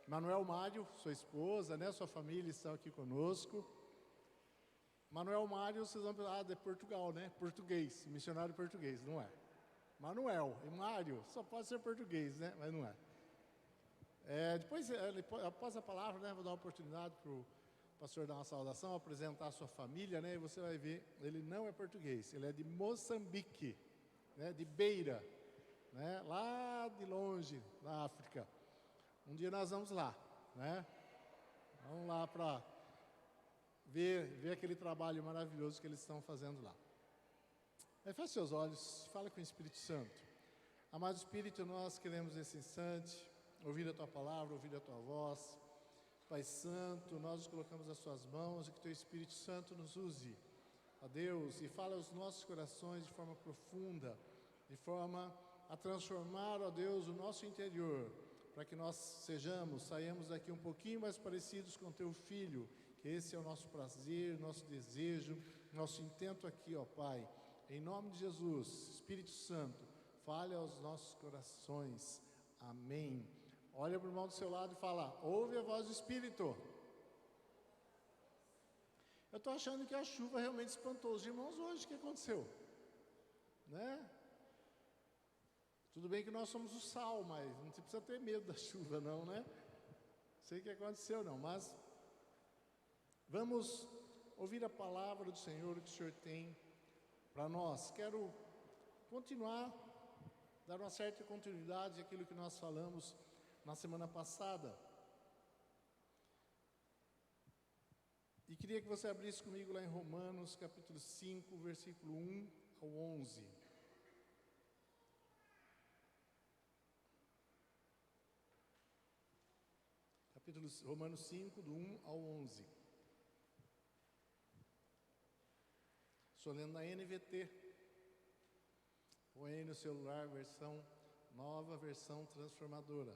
Manuel Mário, sua esposa, né, sua família estão aqui conosco. Manuel Mário, vocês vão pensar, de Portugal, né? Português, missionário português, não é? Manuel e Mário, só pode ser português, né? Mas não é. Depois, após a palavra, né, vou dar uma oportunidade para o pastor dar uma saudação, apresentar a sua família, né? E você vai ver, ele não é português, ele é de Moçambique, né? De Beira, né? Lá de longe, na África. Um dia nós vamos lá, né? Vamos lá para ver aquele trabalho maravilhoso que eles estão fazendo lá. Feche seus olhos, fala com o Espírito Santo. Amado Espírito, nós queremos nesse instante ouvir a Tua palavra, ouvir a Tua voz. Pai Santo, nós nos colocamos nas Suas mãos e que Teu Espírito Santo nos use, ó Deus, e fala aos nossos corações de forma profunda, de forma a transformar, ó Deus, o nosso interior, para que nós saiamos daqui um pouquinho mais parecidos com Teu Filho, que esse é o nosso prazer, nosso desejo, nosso intento aqui, ó Pai. Em nome de Jesus, Espírito Santo, fale aos nossos corações. Amém. Olha para o irmão do seu lado e fala, ouve a voz do Espírito. Eu estou achando que a chuva realmente espantou os irmãos hoje. O que aconteceu? Né? Tudo bem que nós somos o sal, mas não precisa ter medo da chuva não, né? Não sei o que aconteceu não, mas vamos ouvir a palavra do Senhor que o Senhor tem para nós. Quero continuar, dar uma certa continuidade àquilo que nós falamos na semana passada. E queria que você abrisse comigo lá em Romanos, capítulo 5, versículo 1 ao 11. Romanos 5, do 1 ao 11. Estou lendo na NVT. Põe aí no celular, versão nova, versão transformadora.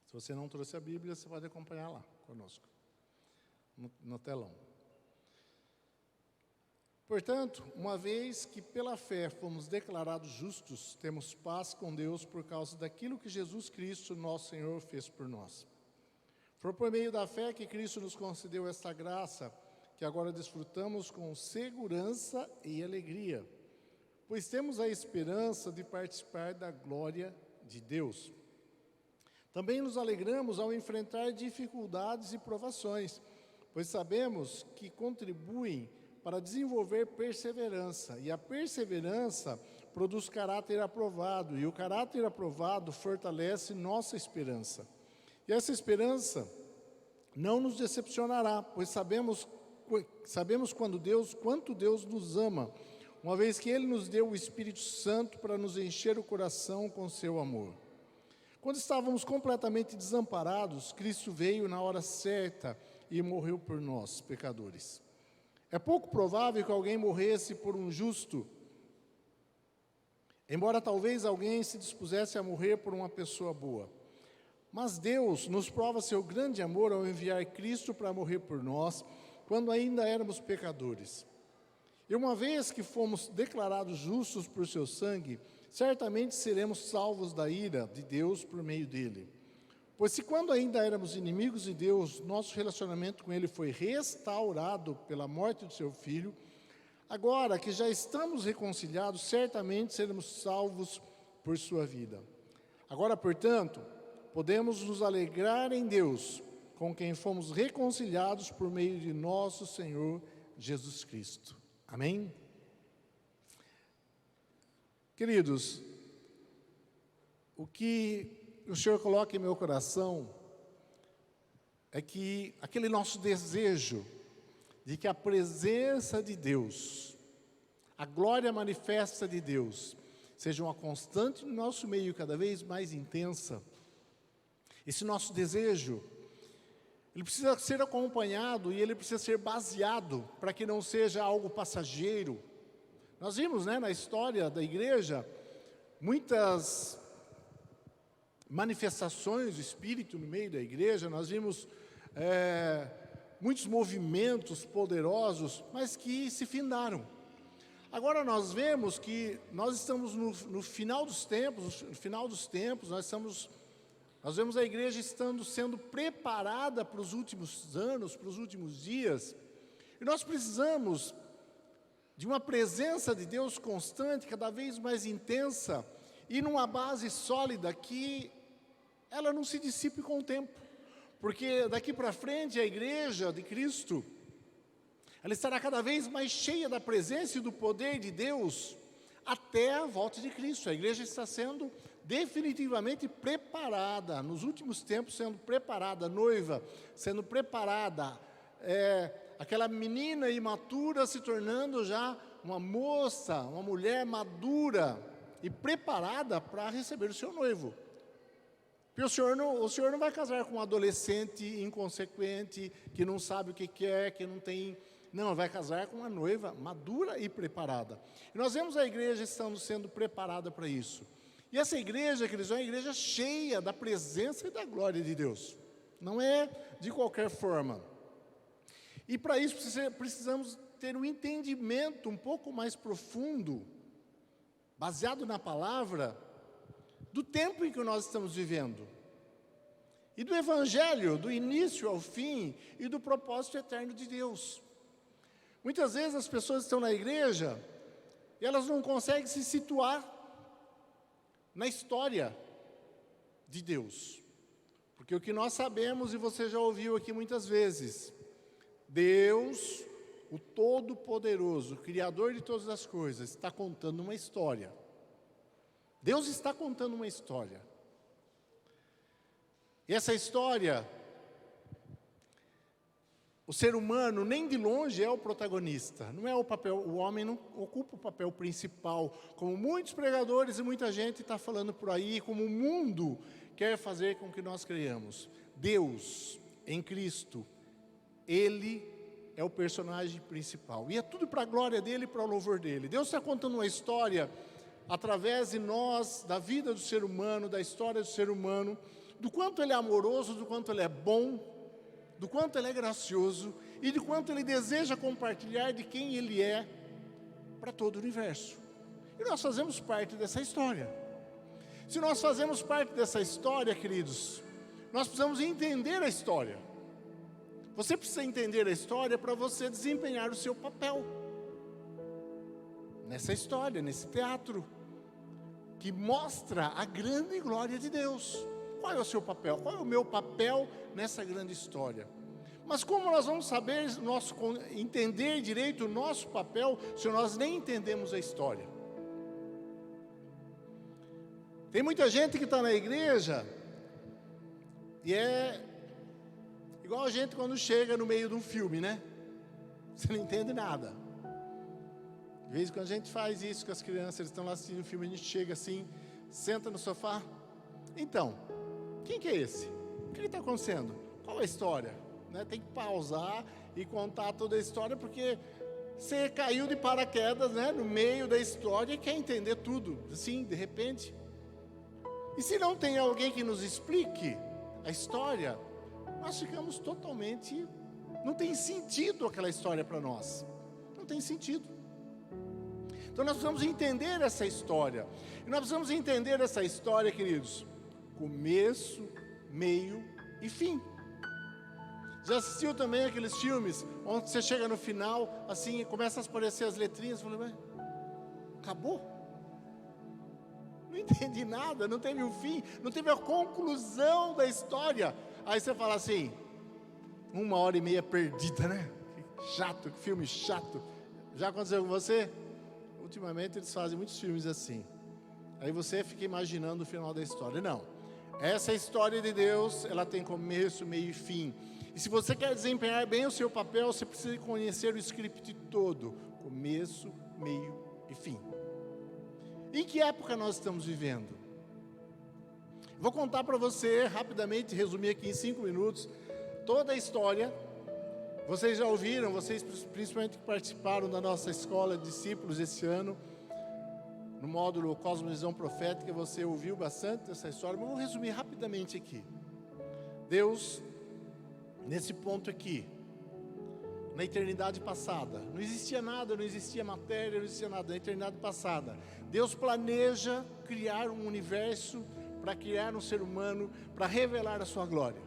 Se você não trouxe a Bíblia, você pode acompanhar lá conosco, no telão. Portanto, uma vez que pela fé fomos declarados justos, temos paz com Deus por causa daquilo que Jesus Cristo, nosso Senhor, fez por nós. Foi por meio da fé que Cristo nos concedeu esta graça, que agora desfrutamos com segurança e alegria, pois temos a esperança de participar da glória de Deus. Também nos alegramos ao enfrentar dificuldades e provações, pois sabemos que contribuem para desenvolver perseverança, e a perseverança produz caráter aprovado, e o caráter aprovado fortalece nossa esperança. E essa esperança não nos decepcionará, pois sabemos quanto Deus nos ama, uma vez que Ele nos deu o Espírito Santo para nos encher o coração com seu amor. Quando estávamos completamente desamparados, Cristo veio na hora certa e morreu por nós, pecadores. É pouco provável que alguém morresse por um justo, embora talvez alguém se dispusesse a morrer por uma pessoa boa. Mas Deus nos prova seu grande amor ao enviar Cristo para morrer por nós, quando ainda éramos pecadores. E uma vez que fomos declarados justos por seu sangue, certamente seremos salvos da ira de Deus por meio dele. Pois se quando ainda éramos inimigos de Deus, nosso relacionamento com Ele foi restaurado pela morte do seu Filho, agora que já estamos reconciliados, certamente seremos salvos por sua vida. Agora, portanto, podemos nos alegrar em Deus, com quem fomos reconciliados por meio de nosso Senhor Jesus Cristo. Amém? Queridos, o que o Senhor coloca em meu coração é que aquele nosso desejo de que a presença de Deus, a glória manifesta de Deus, seja uma constante no nosso meio, cada vez mais intensa. Esse nosso desejo, ele precisa ser acompanhado e ele precisa ser baseado para que não seja algo passageiro. Nós vimos, na história da igreja, muitas manifestações do Espírito no meio da igreja, nós vimos muitos movimentos poderosos, mas que se findaram. Agora nós vemos que nós estamos no final dos tempos, nós estamos Nós vemos a igreja sendo preparada para os últimos anos, para os últimos dias. E nós precisamos de uma presença de Deus constante, cada vez mais intensa, e numa base sólida que ela não se dissipe com o tempo. Porque daqui para frente a igreja de Cristo, ela estará cada vez mais cheia da presença e do poder de Deus até a volta de Cristo. A igreja está sendo definitivamente preparada, nos últimos tempos sendo preparada, noiva, sendo preparada, aquela menina imatura se tornando já uma moça, uma mulher madura e preparada para receber o seu noivo. Porque o senhor não vai casar com um adolescente inconsequente, que não sabe o que quer, que não tem... Não, vai casar com uma noiva madura e preparada. E nós vemos a igreja estando sendo preparada para isso. E essa igreja, queridos, é uma igreja cheia da presença e da glória de Deus. Não é de qualquer forma. E para isso precisamos ter um entendimento um pouco mais profundo, baseado na palavra, do tempo em que nós estamos vivendo. E do evangelho, do início ao fim, e do propósito eterno de Deus. Muitas vezes as pessoas estão na igreja e elas não conseguem se situar na história de Deus. Porque o que nós sabemos, e você já ouviu aqui muitas vezes, Deus, o Todo-Poderoso, o Criador de todas as coisas, está contando uma história. Deus está contando uma história. E essa história, o ser humano nem de longe é o protagonista, não é o papel, o homem não ocupa o papel principal, como muitos pregadores e muita gente está falando por aí, como o mundo quer fazer com que nós creiamos. Deus, em Cristo, Ele é o personagem principal, e é tudo para a glória dEle e para o louvor dEle. Deus está contando uma história através de nós, da vida do ser humano, da história do ser humano, do quanto Ele é amoroso, do quanto Ele é bom, do quanto Ele é gracioso e de quanto Ele deseja compartilhar de quem Ele é para todo o universo. E nós fazemos parte dessa história. Se nós fazemos parte dessa história, queridos, nós precisamos entender a história. Você precisa entender a história para você desempenhar o seu papel nessa história, nesse teatro, que mostra a grande glória de Deus. Qual é o seu papel? Qual é o meu papel nessa grande história? Mas como nós vamos saber, entender direito o nosso papel, se nós nem entendemos a história? Tem muita gente que está na igreja e é igual a gente quando chega no meio de um filme, né? Você não entende nada. De vez em quando a gente faz isso com as crianças, eles estão lá assistindo o filme, a gente chega assim, senta no sofá. Então, quem que é esse? O que está acontecendo? Qual é a história? Né? Tem que pausar e contar toda a história, porque você caiu de paraquedas, né, no meio da história e quer entender tudo, assim, de repente. E se não tem alguém que nos explique a história, nós ficamos totalmente... Não tem sentido aquela história para nós. Não tem sentido. Então nós precisamos entender essa história. E nós precisamos entender essa história, queridos, começo, meio e fim. Já assistiu também aqueles filmes onde você chega no final, assim, começa a aparecer as letrinhas, você fala, acabou? Não entendi nada, não teve um fim, não teve a conclusão da história. Aí você fala assim, 1h30 perdida, né? Que chato, que filme chato. Já aconteceu com você? Ultimamente eles fazem muitos filmes assim. Aí você fica imaginando o final da história. Não. Essa história de Deus, ela tem começo, meio e fim. E se você quer desempenhar bem o seu papel, você precisa conhecer o script todo. Começo, meio e fim. Em que época nós estamos vivendo? Vou contar para você, rapidamente, resumir aqui em 5 minutos, toda a história. Vocês já ouviram, vocês principalmente que participaram da nossa escola de discípulos esse ano, no módulo Cosmovisão Profética, você ouviu bastante dessa história, mas vou resumir rapidamente aqui. Deus, nesse ponto aqui, na eternidade passada, não existia nada, não existia matéria, não existia nada, na eternidade passada, Deus planeja criar um universo para criar um ser humano, para revelar a sua glória.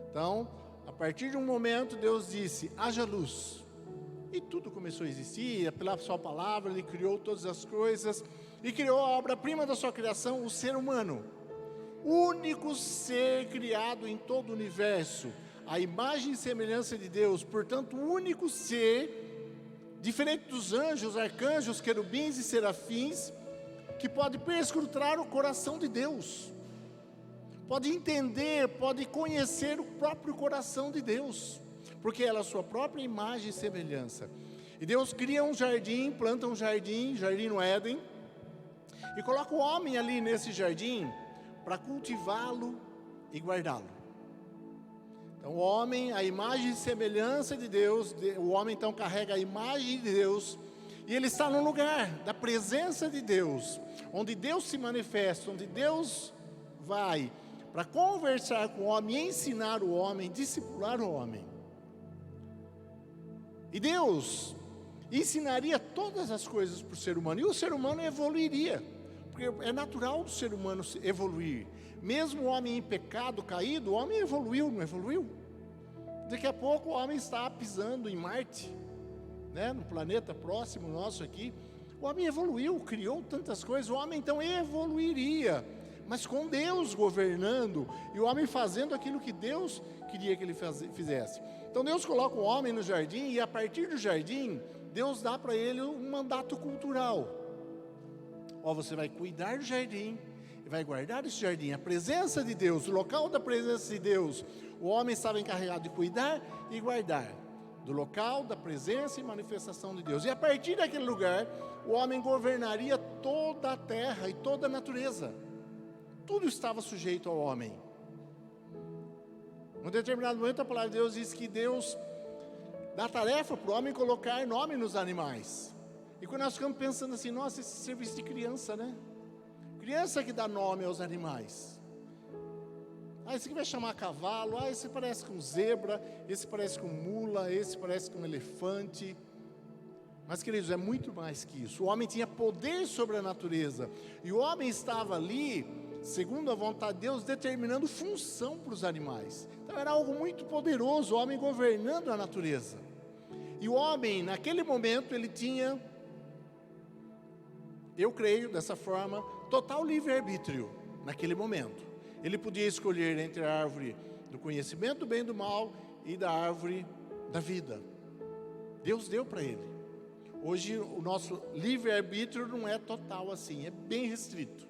Então, a partir de um momento, Deus disse, haja luz. E tudo começou a existir, pela sua palavra, Ele criou todas as coisas, e criou a obra-prima da sua criação, o ser humano. O único ser criado em todo o universo, a imagem e semelhança de Deus, portanto, o único ser, diferente dos anjos, arcanjos, querubins e serafins, que pode perscrutar o coração de Deus, pode entender, pode conhecer o próprio coração de Deus, porque ela é a sua própria imagem e semelhança. E Deus cria um jardim, planta um jardim no Éden, e coloca o homem ali nesse jardim, para cultivá-lo e guardá-lo. Então o homem, a imagem e semelhança de Deus, o homem então carrega a imagem de Deus, e ele está no lugar da presença de Deus, onde Deus se manifesta, onde Deus vai para conversar com o homem, ensinar o homem, discipular o homem. E Deus ensinaria todas as coisas para o ser humano, e o ser humano evoluiria, porque é natural do ser humano evoluir. Mesmo o homem em pecado, caído, o homem evoluiu, não evoluiu? Daqui a pouco o homem está pisando em Marte, né, no planeta próximo nosso aqui. O homem evoluiu, criou tantas coisas, o homem então evoluiria, mas com Deus governando, e o homem fazendo aquilo que Deus queria que ele fizesse. Então Deus coloca o homem no jardim, e a partir do jardim, Deus dá para ele um mandato cultural. Você vai cuidar do jardim, e vai guardar esse jardim, a presença de Deus, o local da presença de Deus. O homem estava encarregado de cuidar e guardar do local da presença e manifestação de Deus. E a partir daquele lugar, o homem governaria toda a terra e toda a natureza. Tudo estava sujeito ao homem. Em um determinado momento, a palavra de Deus diz que Deus dá tarefa para o homem colocar nome nos animais. E quando nós ficamos pensando assim, nossa, esse serviço de criança, né? Criança que dá nome aos animais. Esse aqui vai chamar cavalo, esse parece com zebra, esse parece com mula, esse parece com elefante. Mas, queridos, é muito mais que isso. O homem tinha poder sobre a natureza, e o homem estava ali, segundo a vontade de Deus, determinando função para os animais. Então era algo muito poderoso, o homem governando a natureza. E o homem, naquele momento, ele tinha, eu creio dessa forma, total livre-arbítrio, naquele momento. Ele podia escolher entre a árvore do conhecimento do bem e do mal e da árvore da vida. Deus deu para ele. Hoje o nosso livre-arbítrio não é total assim, é bem restrito.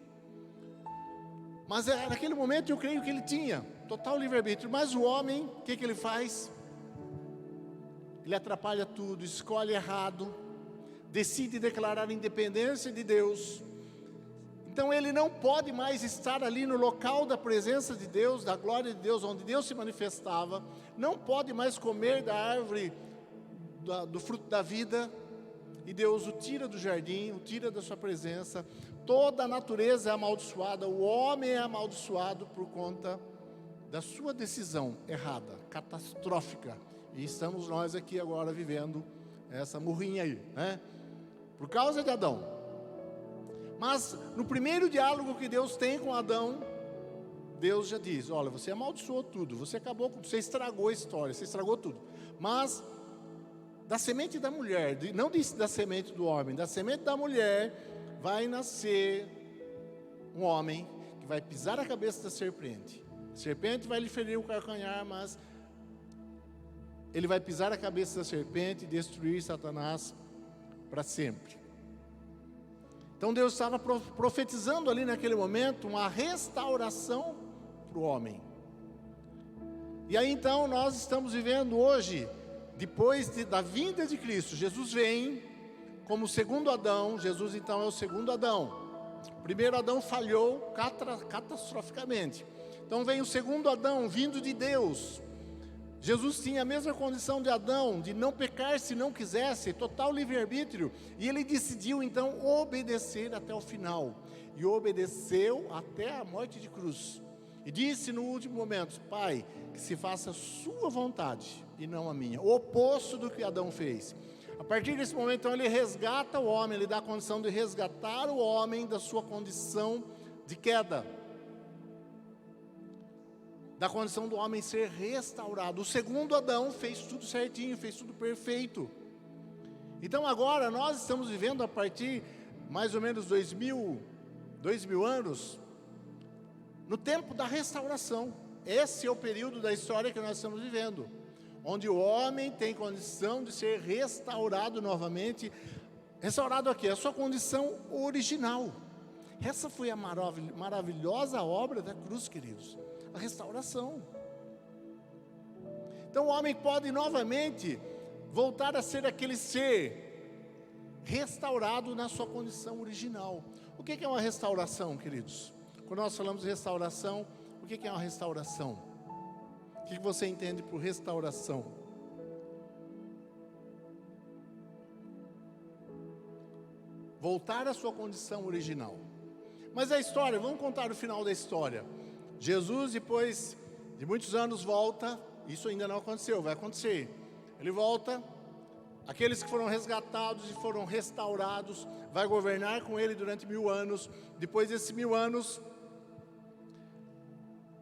Mas naquele momento eu creio que ele tinha total livre-arbítrio. Mas o homem, o que ele faz? Ele atrapalha tudo, escolhe errado, decide declarar a independência de Deus. Então ele não pode mais estar ali no local da presença de Deus, da glória de Deus, onde Deus se manifestava. Não pode mais comer da árvore do fruto da vida. E Deus o tira do jardim, o tira da sua presença. Toda a natureza é amaldiçoada, o homem é amaldiçoado por conta da sua decisão errada, catastrófica. E estamos nós aqui agora vivendo essa murrinha aí, né? Por causa de Adão. Mas no primeiro diálogo que Deus tem com Adão, Deus já diz, olha, você amaldiçoou tudo, você acabou com, você estragou a história, você estragou tudo. Mas da semente da mulher, não da semente do homem, da semente da mulher vai nascer um homem que vai pisar a cabeça da serpente. A serpente vai lhe ferir o calcanhar, mas ele vai pisar a cabeça da serpente e destruir Satanás para sempre. Então Deus estava profetizando ali naquele momento uma restauração para o homem. E aí então nós estamos vivendo hoje, depois da vinda de Cristo, Jesus vem como o segundo Adão. Jesus então é o segundo Adão. O primeiro Adão falhou catastroficamente. Então vem o segundo Adão, vindo de Deus. Jesus tinha a mesma condição de Adão, de não pecar se não quisesse, total livre-arbítrio. E ele decidiu então obedecer até o final. E obedeceu até a morte de cruz. E disse no último momento, Pai, que se faça a sua vontade e não a minha. O oposto do que Adão fez. A partir desse momento, então, ele resgata o homem, ele dá a condição de resgatar o homem da sua condição de queda. da condição do homem ser restaurado. O segundo Adão fez tudo certinho, fez tudo perfeito. Então agora nós estamos vivendo a partir mais ou menos 2000 anos, no tempo da restauração. Esse é o período da história que nós estamos vivendo, onde o homem tem condição de ser restaurado novamente. Restaurado aqui, a sua condição original. Essa foi a maravilhosa obra da cruz, queridos, a restauração. Então o homem pode novamente voltar a ser aquele ser restaurado na sua condição original. O que é uma restauração, queridos? Quando nós falamos de restauração, o que é uma restauração? O que você entende por restauração? Voltar à sua condição original. Mas a história, vamos contar o final da história. Jesus, depois de muitos anos, volta. Isso ainda não aconteceu, vai acontecer. Ele volta, aqueles que foram resgatados e foram restaurados, vai governar com ele durante 1000 anos. Depois desses 1000 anos,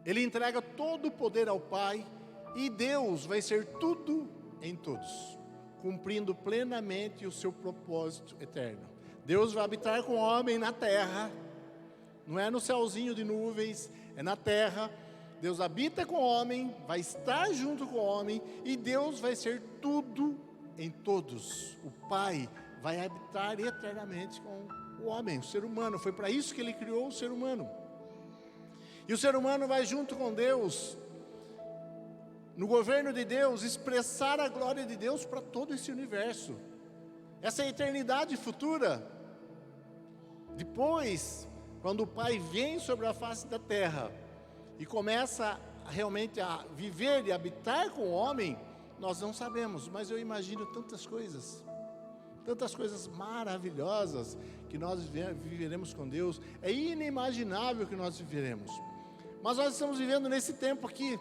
ele entrega todo o poder ao Pai, e Deus vai ser tudo em todos, cumprindo plenamente o seu propósito eterno. Deus vai habitar com o homem na terra, não é no céuzinho de nuvens, é na terra. Deus habita com o homem, vai estar junto com o homem, e Deus vai ser tudo em todos. O Pai vai habitar eternamente com o homem, o ser humano. Foi para isso que ele criou o ser humano. E o ser humano vai junto com Deus, no governo de Deus, expressar a glória de Deus para todo esse universo. Essa eternidade futura, depois, quando o Pai vem sobre a face da terra e começa realmente a viver e habitar com o homem, nós não sabemos, mas eu imagino tantas coisas maravilhosas que nós viveremos com Deus. É inimaginável que nós viveremos. Mas nós estamos vivendo nesse tempo aqui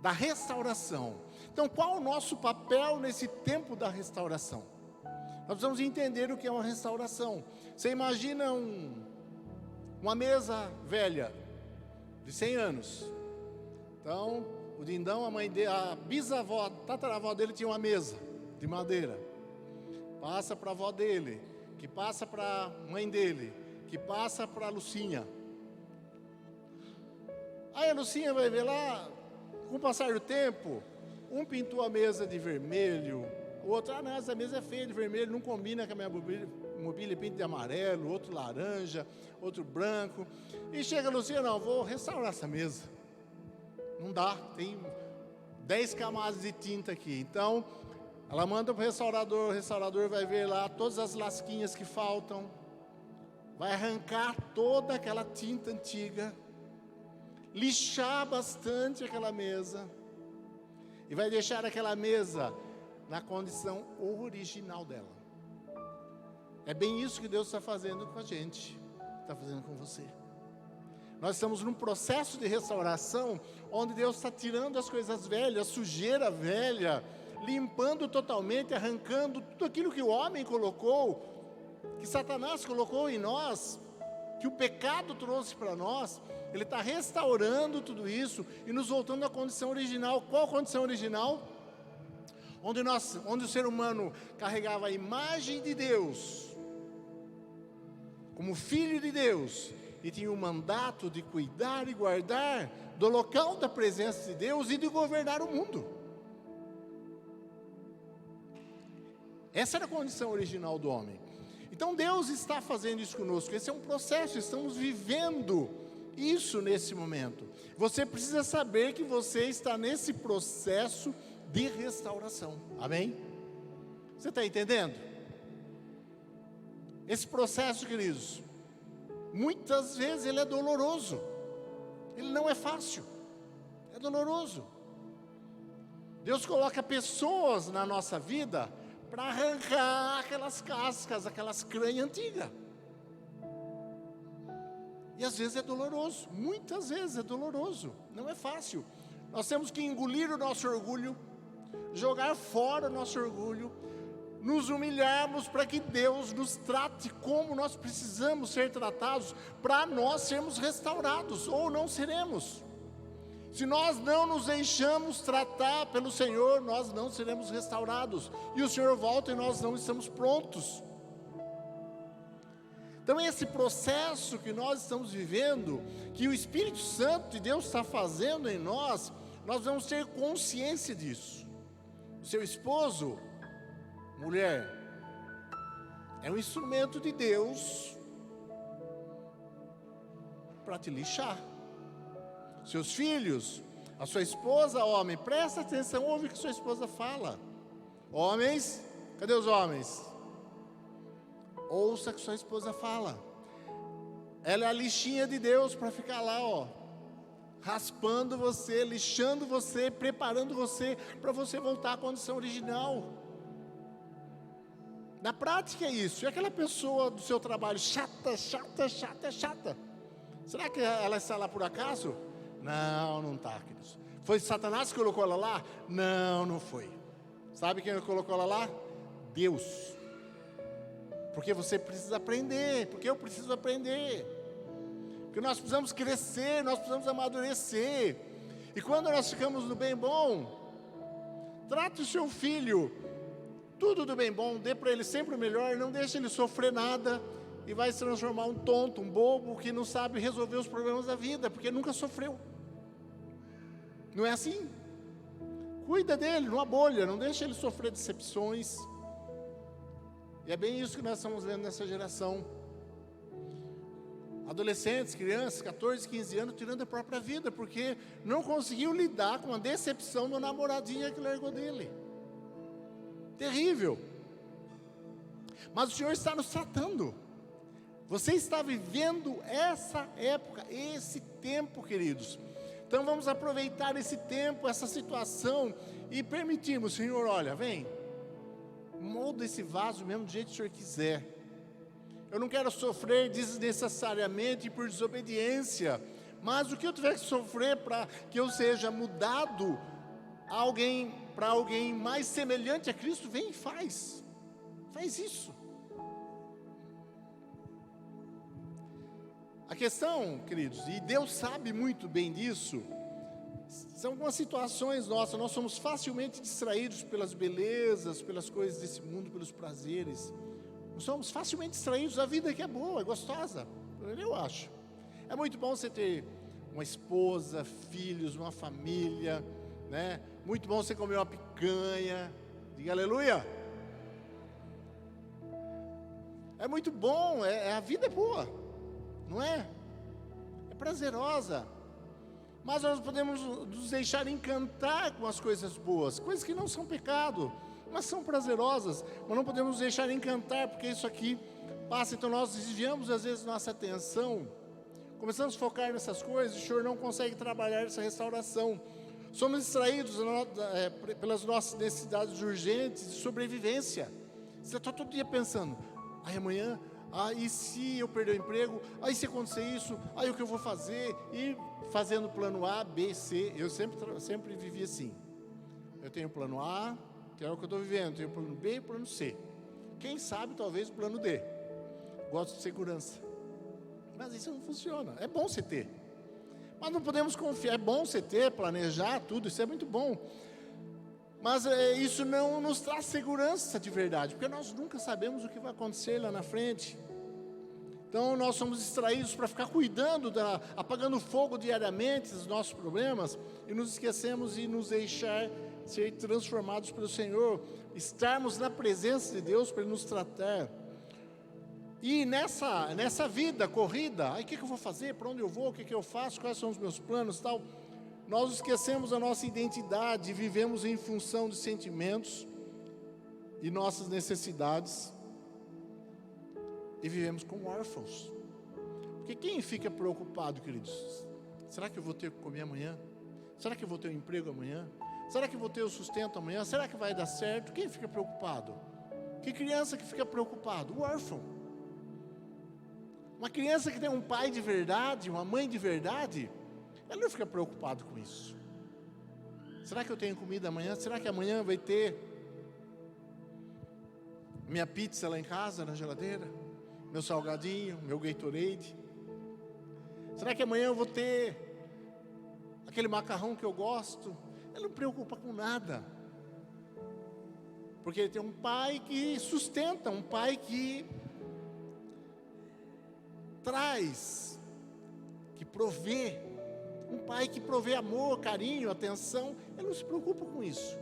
da restauração. Então, qual o nosso papel nesse tempo da restauração? Nós precisamos entender o que é uma restauração. Você imagina uma mesa velha, de 100 anos. Então, o Dindão, a mãe dele, a bisavó, a tataravó dele tinha uma mesa de madeira. Passa para a avó dele, que passa para a mãe dele, que passa para a Lucinha. Aí a Lucinha vai ver lá, com o passar do tempo, um pintou a mesa de vermelho, o outro, não, essa mesa é feia de vermelho, não combina com a minha mobília, pinta de amarelo, outro laranja, outro branco. E chega a Lucinha, não, vou restaurar essa mesa. Não dá, tem 10 camadas de tinta aqui. Então, ela manda para o restaurador vai ver lá todas as lasquinhas que faltam, vai arrancar toda aquela tinta antiga, lixar bastante aquela mesa, e vai deixar aquela mesa na condição original dela. É bem isso que Deus está fazendo com a gente, está fazendo com você. Nós estamos num processo de restauração, onde Deus está tirando as coisas velhas, a sujeira velha, limpando totalmente, arrancando tudo aquilo que o homem colocou, que Satanás colocou em nós, que o pecado trouxe para nós. Ele está restaurando tudo isso e nos voltando à condição original. Qual a condição original? Onde o ser humano carregava a imagem de Deus, como filho de Deus, e tinha o mandato de cuidar e guardar do local da presença de Deus e de governar o mundo. Essa era a condição original do homem. Então Deus está fazendo isso conosco. Esse é um processo, estamos vivendo isso nesse momento. Você precisa saber que você está nesse processo de restauração. Amém? Você está entendendo? Esse processo, queridos, muitas vezes ele é doloroso. Ele não é fácil. É doloroso. Deus coloca pessoas na nossa vida para arrancar aquelas cascas, aquelas cranhas antigas. E às vezes é doloroso, muitas vezes é doloroso, não é fácil. Nós temos que engolir o nosso orgulho, jogar fora o nosso orgulho, nos humilharmos para que Deus nos trate como nós precisamos ser tratados, para nós sermos restaurados, ou não seremos. Se nós não nos deixamos tratar pelo Senhor, nós não seremos restaurados. E o Senhor volta e nós não estamos prontos. Então esse processo que nós estamos vivendo, que o Espírito Santo de Deus está fazendo em nós, nós vamos ter consciência disso. O seu esposo, mulher, é um instrumento de Deus para te lixar. Seus filhos, a sua esposa, homem, presta atenção, ouve o que sua esposa fala. Homens, cadê os homens? Ouça o que sua esposa fala. Ela é a lixinha de Deus para ficar lá, ó, raspando você, lixando você, preparando você para você voltar à condição original. Na prática é isso. E aquela pessoa do seu trabalho chata. Será que ela está lá por acaso? Não, não está, queridos. Foi Satanás que colocou ela lá? Não, não foi. Sabe quem colocou ela lá? Deus. Porque você precisa aprender, porque eu preciso aprender. Porque nós precisamos crescer, nós precisamos amadurecer. E quando nós ficamos no bem bom, trate o seu filho, tudo do bem bom, dê para ele sempre o melhor, não deixe ele sofrer nada, e vai se transformar um tonto, um bobo, que não sabe resolver os problemas da vida, porque nunca sofreu. Não é assim? Cuida dele, numa bolha, não deixe ele sofrer decepções. E é bem isso que nós estamos vendo nessa geração. Adolescentes, crianças, 14, 15 anos, tirando a própria vida, porque não conseguiu lidar com a decepção do namoradinho que largou dele. Terrível. Mas o Senhor está nos tratando. Você está vivendo essa época, esse tempo, queridos. Então vamos aproveitar esse tempo, essa situação, e permitirmos, Senhor, olha, vem, molda esse vaso mesmo do jeito que o Senhor quiser. Eu não quero sofrer desnecessariamente por desobediência, mas o que eu tiver que sofrer para que eu seja mudado para alguém mais semelhante a Cristo, vem e faz isso. A questão, queridos, e Deus sabe muito bem disso, são algumas situações nossas. Nós somos facilmente distraídos pelas belezas, pelas coisas desse mundo, pelos prazeres. Nós somos facilmente distraídos da vida que é boa, é gostosa, eu acho. É muito bom você ter uma esposa, filhos, uma família, né? Muito bom você comer uma picanha, diga aleluia. É muito bom, a vida é boa, não é? É prazerosa. Mas nós podemos nos deixar encantar com as coisas boas, coisas que não são pecado, mas são prazerosas, mas não podemos nos deixar encantar, porque isso aqui passa. Então nós desviamos às vezes nossa atenção, começamos a focar nessas coisas, e o Senhor não consegue trabalhar essa restauração. Somos distraídos pelas nossas necessidades urgentes de sobrevivência. Você está todo dia pensando, amanhã, e se eu perder o emprego, e se acontecer isso, o que eu vou fazer? E fazendo plano A, B, C. Eu sempre vivi assim. Eu tenho o plano A, que é o que eu estou vivendo, tenho o plano B e o plano C. Quem sabe, talvez, o plano D. Gosto de segurança. Mas isso não funciona. É bom você ter. Mas não podemos confiar. É bom você ter, planejar tudo, isso é muito bom. Mas isso não nos traz segurança de verdade, porque nós nunca sabemos o que vai acontecer lá na frente. Então nós somos distraídos para ficar cuidando, apagando fogo diariamente dos nossos problemas, e nos esquecemos de nos deixar ser transformados pelo Senhor, estarmos na presença de Deus para Ele nos tratar. E nessa vida corrida, o que eu vou fazer, para onde eu vou, o que eu faço, quais são os meus planos, tal, nós esquecemos a nossa identidade, vivemos em função de sentimentos e nossas necessidades, e vivemos como órfãos. Porque quem fica preocupado, queridos? Será que eu vou ter que comer amanhã? Será que eu vou ter um emprego amanhã? Será que eu vou ter o sustento amanhã? Será que vai dar certo? Quem fica preocupado? Que criança que fica preocupado? O órfão. Uma criança que tem um pai de verdade, uma mãe de verdade, ela não fica preocupada com isso. Será que eu tenho comida amanhã? Será que amanhã vai ter minha pizza lá em casa, na geladeira? Meu salgadinho, meu Gatorade? Será que amanhã eu vou ter aquele macarrão que eu gosto. Ele não preocupa com nada. Porque ele tem um pai que sustenta, um pai que traz, que provê, um pai que provê amor, carinho, atenção. Ele não se preocupa com isso.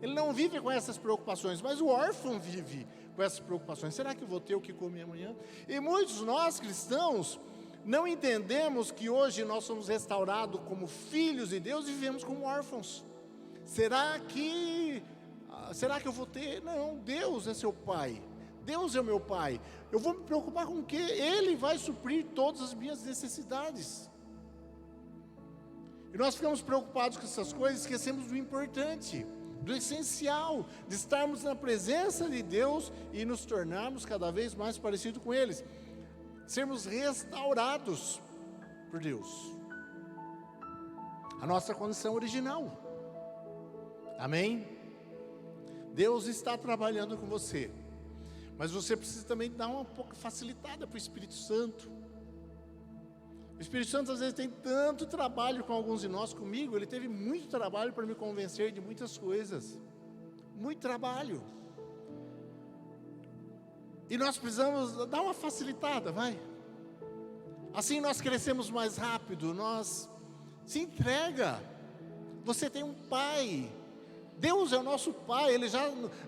Ele não vive com essas preocupações, mas o órfão vive com essas preocupações. Será que eu vou ter o que comer amanhã? E muitos nós cristãos não entendemos que hoje nós somos restaurados como filhos de Deus e vivemos como órfãos. Será que eu vou ter? Não, Deus é seu pai. Deus é o meu pai. Eu vou me preocupar com o quê? Ele vai suprir todas as minhas necessidades. E nós ficamos preocupados com essas coisas, esquecemos do importante, do essencial, de estarmos na presença de Deus e nos tornarmos cada vez mais parecidos com eles. Sermos restaurados por Deus. A nossa condição original. Amém? Deus está trabalhando com você. Mas você precisa também dar uma pouca facilitada para o Espírito Santo. O Espírito Santo às vezes tem tanto trabalho com alguns de nós, comigo. Ele teve muito trabalho para me convencer de muitas coisas. Muito trabalho. E nós precisamos dar uma facilitada, vai. Assim nós crescemos mais rápido. Se entrega. Você tem um pai. Deus é o nosso pai. Ele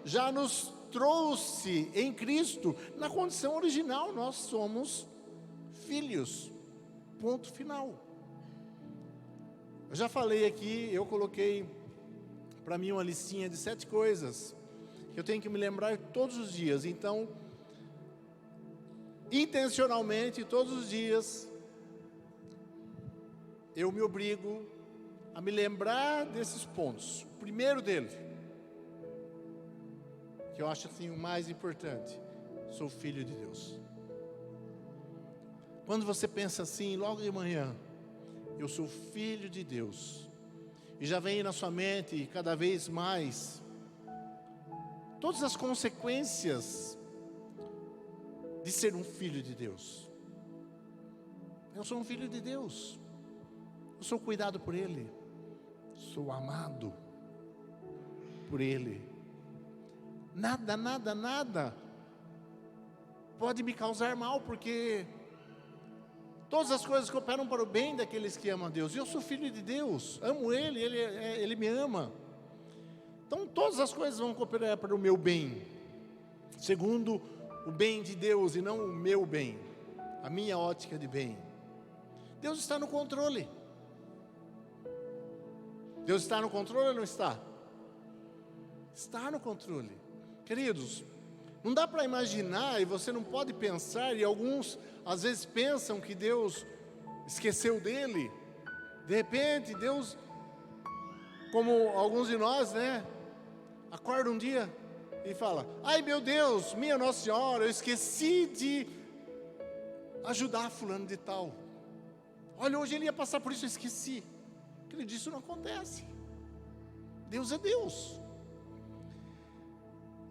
já nos trouxe em Cristo. Na condição original, nós somos filhos. Ponto final. Eu já falei aqui, eu coloquei para mim uma listinha de 7 coisas que eu tenho que me lembrar todos os dias. Então, intencionalmente, todos os dias, eu me obrigo a me lembrar desses pontos. O primeiro dele, que eu acho assim o mais importante: sou filho de Deus. Quando você pensa assim, logo de manhã, eu sou filho de Deus, e já vem na sua mente cada vez mais todas as consequências de ser um filho de Deus. Eu sou um filho de Deus, eu sou cuidado por Ele, sou amado por Ele. Nada pode me causar mal, porque todas as coisas cooperam para o bem daqueles que amam a Deus. E eu sou filho de Deus, amo Ele, Ele me ama. Então todas as coisas vão cooperar para o meu bem, segundo o bem de Deus e não o meu bem, a minha ótica de bem. Deus está no controle. Deus está no controle ou não está? Está no controle. Queridos, não dá para imaginar, e você não pode pensar, e alguns às vezes pensam que Deus esqueceu dele. De repente Deus, como alguns de nós, acorda um dia e fala: ai meu Deus, minha Nossa Senhora, eu esqueci de ajudar fulano de tal. Olha, hoje ele ia passar por isso, eu esqueci. Querido, isso não acontece. Deus é Deus.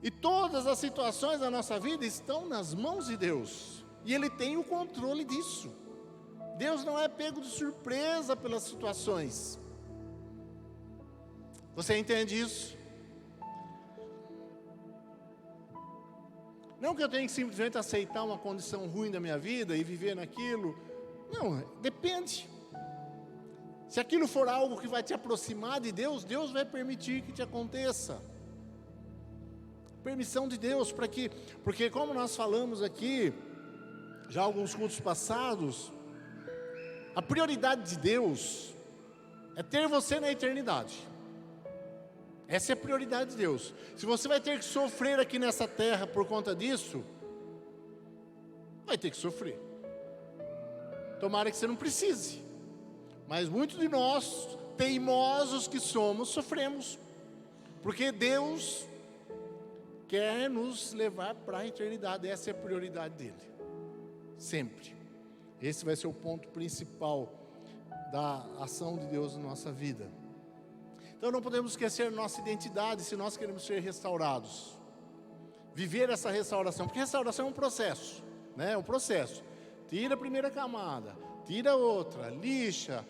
E todas as situações da nossa vida estão nas mãos de Deus. E Ele tem o controle disso. Deus não é pego de surpresa pelas situações. Você entende isso? Não que eu tenha que simplesmente aceitar uma condição ruim da minha vida e viver naquilo. Não, depende. Se aquilo for algo que vai te aproximar de Deus, Deus vai permitir que te aconteça. Permissão de Deus, porque como nós falamos aqui, já alguns cultos passados, a prioridade de Deus é ter você na eternidade. Essa é a prioridade de Deus. Se você vai ter que sofrer aqui nessa terra por conta disso, vai ter que sofrer. Tomara que você não precise. Mas muitos de nós, teimosos que somos, sofremos. Porque Deus quer nos levar para a eternidade. Essa é a prioridade dele. Sempre. Esse vai ser o ponto principal da ação de Deus na nossa vida. Então não podemos esquecer nossa identidade se nós queremos ser restaurados. Viver essa restauração, porque restauração é um processo, É um processo. Tira a primeira camada, tira a outra, lixa,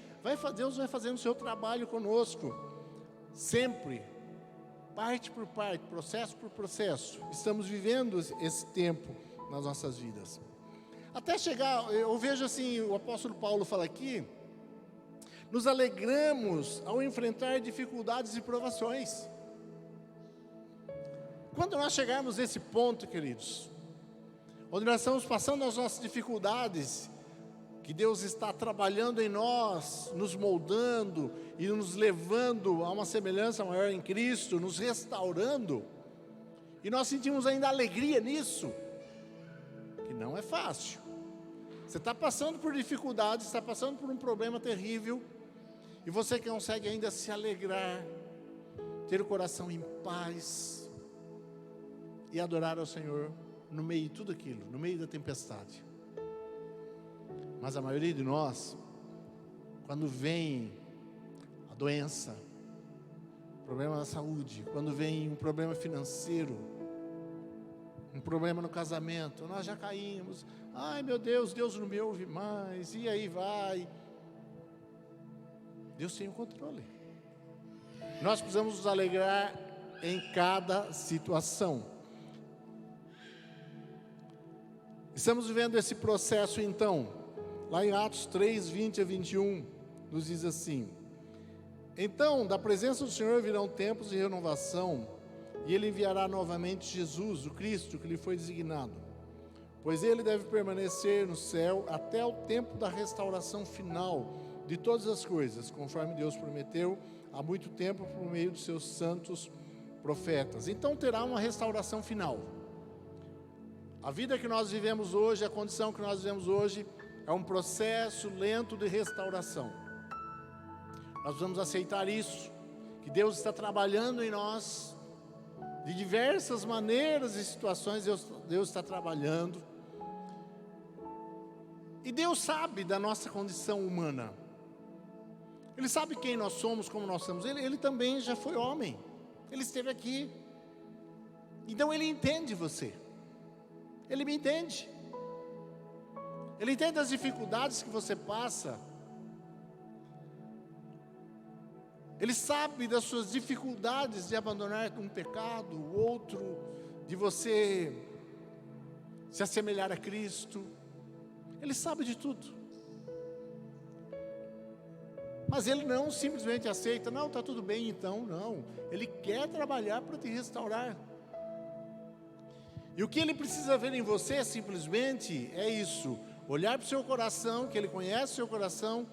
Deus vai fazendo o seu trabalho conosco, sempre, parte por parte, processo por processo. Estamos vivendo esse tempo nas nossas vidas. Até chegar, eu vejo assim, o apóstolo Paulo fala aqui, nos alegramos ao enfrentar dificuldades e provações. Quando nós chegarmos nesse ponto, queridos, onde nós estamos passando as nossas dificuldades, que Deus está trabalhando em nós, nos moldando e nos levando a uma semelhança maior em Cristo, nos restaurando, e nós sentimos ainda alegria nisso, que não é fácil. Você está passando por dificuldades, está passando por um problema terrível, e você consegue ainda se alegrar, ter o coração em paz, e adorar ao Senhor no meio de tudo aquilo, no meio da tempestade. Mas a maioria de nós, quando vem a doença, problema na saúde, quando vem um problema financeiro, um problema no casamento, nós já caímos. Ai meu Deus, Deus não me ouve mais, e aí vai. Deus tem o controle. Nós precisamos nos alegrar em cada situação. Estamos vivendo esse processo então, lá em Atos 3, 20 a 21, nos diz assim: então, da presença do Senhor virão tempos de renovação, e Ele enviará novamente Jesus, o Cristo, que lhe foi designado, pois Ele deve permanecer no céu até o tempo da restauração final de todas as coisas, conforme Deus prometeu há muito tempo por meio dos seus santos profetas. Então terá uma restauração final. A vida que nós vivemos hoje, a condição que nós vivemos hoje, é um processo lento de restauração. Nós vamos aceitar isso, que Deus está trabalhando em nós, de diversas maneiras e situações, Deus está trabalhando. E Deus sabe da nossa condição humana. Ele sabe quem nós somos, como nós somos. Ele também já foi homem, Ele esteve aqui. Então Ele entende você. Ele me entende. Ele entende as dificuldades que você passa. Ele sabe das suas dificuldades de abandonar um pecado, o outro, de você se assemelhar a Cristo. Ele sabe de tudo. Mas Ele não simplesmente aceita, não, está tudo bem então, não. Ele quer trabalhar para te restaurar. E o que Ele precisa ver em você simplesmente é isso, olhar para o seu coração, que Ele conhece o seu coração,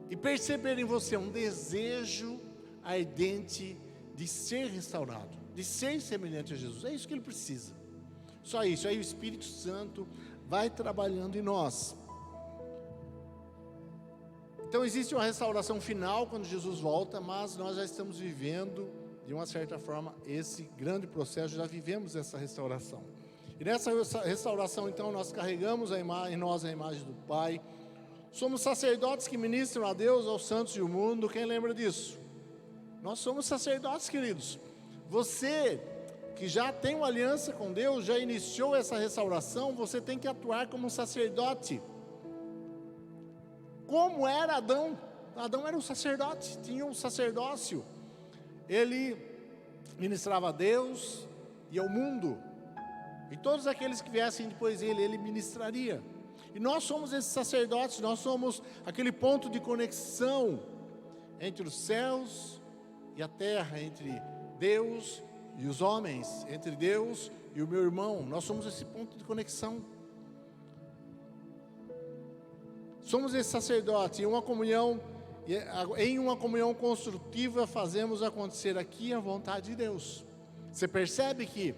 e perceber em você um desejo ardente de ser restaurado, de ser semelhante a Jesus. É isso que Ele precisa. Só isso, aí o Espírito Santo vai trabalhando em nós. Então existe uma restauração final quando Jesus volta, mas nós já estamos vivendo, de uma certa forma, esse grande processo, já vivemos essa restauração. E nessa restauração, então, nós carregamos em nós a imagem do Pai. Somos sacerdotes que ministram a Deus, aos santos e ao mundo. Quem lembra disso? Nós somos sacerdotes, queridos. Você que já tem uma aliança com Deus, já iniciou essa restauração, você tem que atuar como um sacerdote. Como era Adão? Adão era um sacerdote, tinha um sacerdócio. Ele ministrava a Deus e ao mundo. E todos aqueles que viessem depois dele, ele ministraria. E nós somos esses sacerdotes, nós somos aquele ponto de conexão entre os céus e a terra, entre Deus e os homens, entre Deus e o meu irmão. Nós somos esse ponto de conexão. Somos esse sacerdote, em uma comunhão construtiva fazemos acontecer aqui a vontade de Deus. Você percebe que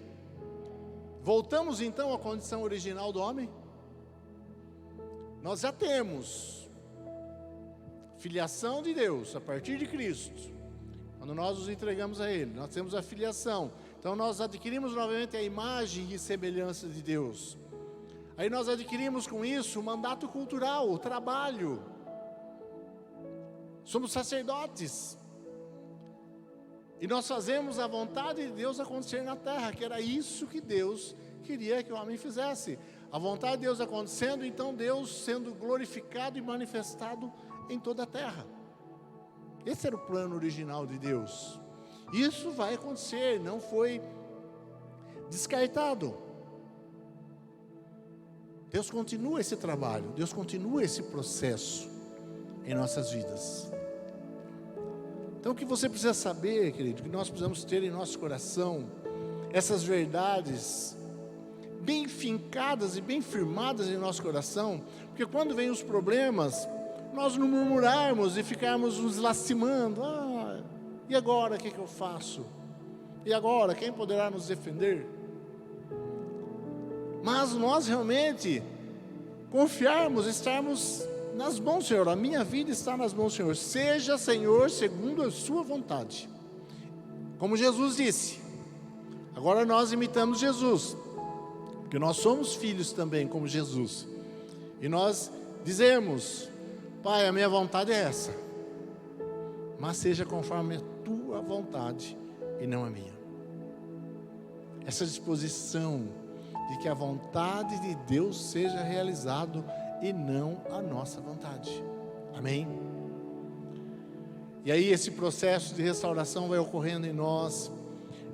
voltamos então à condição original do homem? Nós já temos filiação de Deus a partir de Cristo. Quando nós nos entregamos a Ele, nós temos a filiação. Então nós adquirimos novamente a imagem e semelhança de Deus. Aí nós adquirimos com isso o mandato cultural, o trabalho. Somos sacerdotes. E nós fazemos a vontade de Deus acontecer na terra, que era isso que Deus queria que o homem fizesse. A vontade de Deus acontecendo, então Deus sendo glorificado e manifestado em toda a terra. Esse era o plano original de Deus. Isso vai acontecer, não foi descartado. Deus continua esse trabalho, Deus continua esse processo em nossas vidas. Então o que você precisa saber, querido, que nós precisamos ter em nosso coração essas verdades bem fincadas e bem firmadas em nosso coração, porque quando vem os problemas, nós não murmurarmos e ficarmos nos lastimando. E agora o que eu faço? E agora quem poderá nos defender? Mas nós realmente confiarmos, estarmos nas mãos do Senhor. A minha vida está nas mãos do Senhor. Seja, Senhor, segundo a sua vontade. Como Jesus disse. Agora nós imitamos Jesus, porque nós somos filhos também como Jesus. E nós dizemos: Pai, a minha vontade é essa, mas seja conforme a tua vontade e não a minha. Essa disposição de que a vontade de Deus seja realizada e não a nossa vontade. Amém? E aí esse processo de restauração vai ocorrendo em nós.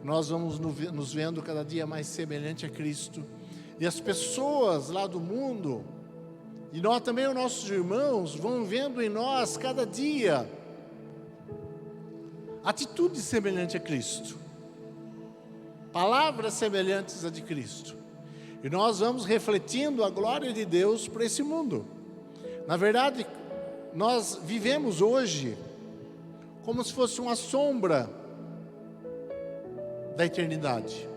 Nós vamos nos vendo cada dia mais semelhante a Cristo. E as pessoas lá do mundo, e nós também, os nossos irmãos, vão vendo em nós cada dia atitudes semelhantes a Cristo, palavras semelhantes a de Cristo. E nós vamos refletindo a glória de Deus para esse mundo. Na verdade, nós vivemos hoje como se fosse uma sombra da eternidade.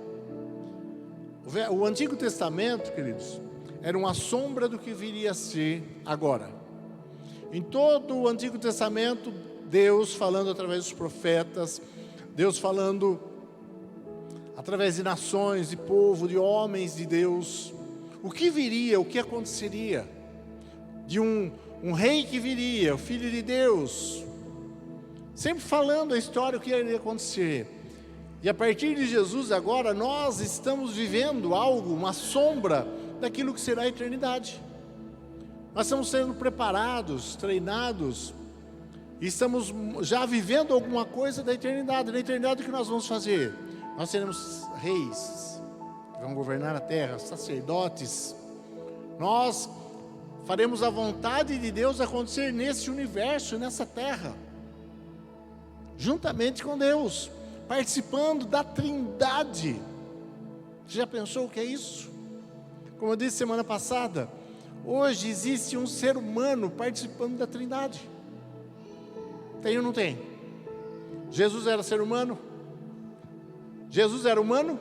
O Antigo Testamento, queridos, era uma sombra do que viria a ser agora. Em todo o Antigo Testamento, Deus falando através dos profetas, Deus falando através de nações, de povo, de homens de Deus, o que viria, o que aconteceria, de um rei que viria, o Filho de Deus, sempre falando a história, o que iria acontecer. E a partir de Jesus agora, nós estamos vivendo algo, uma sombra daquilo que será a eternidade. Nós estamos sendo preparados, treinados, e estamos já vivendo alguma coisa da eternidade. Na eternidade o que nós vamos fazer? Nós seremos reis, que vão governar a terra, sacerdotes. Nós faremos a vontade de Deus acontecer nesse universo, nessa terra, juntamente com Deus, participando da Trindade. Você já pensou o que é isso? Como eu disse semana passada, hoje existe um ser humano participando da Trindade. Tem ou não tem? Jesus era ser humano? Jesus era humano?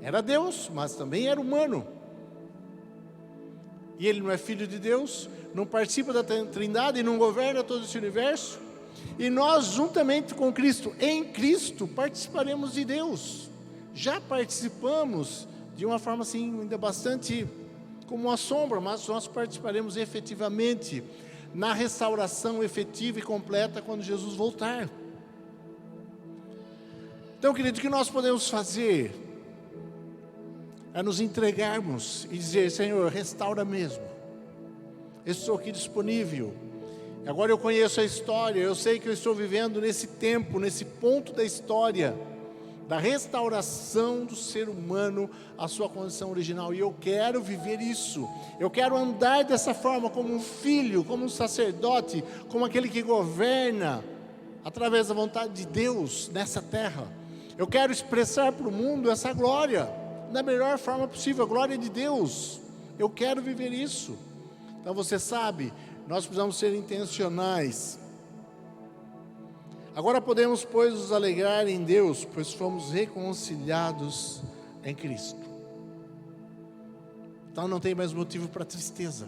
Era Deus, mas também era humano. E ele não é filho de Deus, não participa da Trindade e não governa todo esse universo? E nós, juntamente com Cristo, em Cristo, participaremos de Deus. Já participamos de uma forma assim, ainda bastante como uma sombra, mas nós participaremos efetivamente na restauração efetiva e completa quando Jesus voltar. Então, querido, o que nós podemos fazer é nos entregarmos e dizer: Senhor, restaura mesmo. Eu estou aqui disponível. Agora eu conheço a história, eu sei que eu estou vivendo nesse tempo, nesse ponto da história, da restauração do ser humano à sua condição original. E eu quero viver isso. Eu quero andar dessa forma, como um filho, como um sacerdote, como aquele que governa através da vontade de Deus nessa terra. Eu quero expressar para o mundo essa glória, da melhor forma possível, a glória de Deus. Eu quero viver isso. Então você sabe, nós precisamos ser intencionais. Agora podemos, pois, nos alegrar em Deus, pois fomos reconciliados em Cristo. Então não tem mais motivo para tristeza.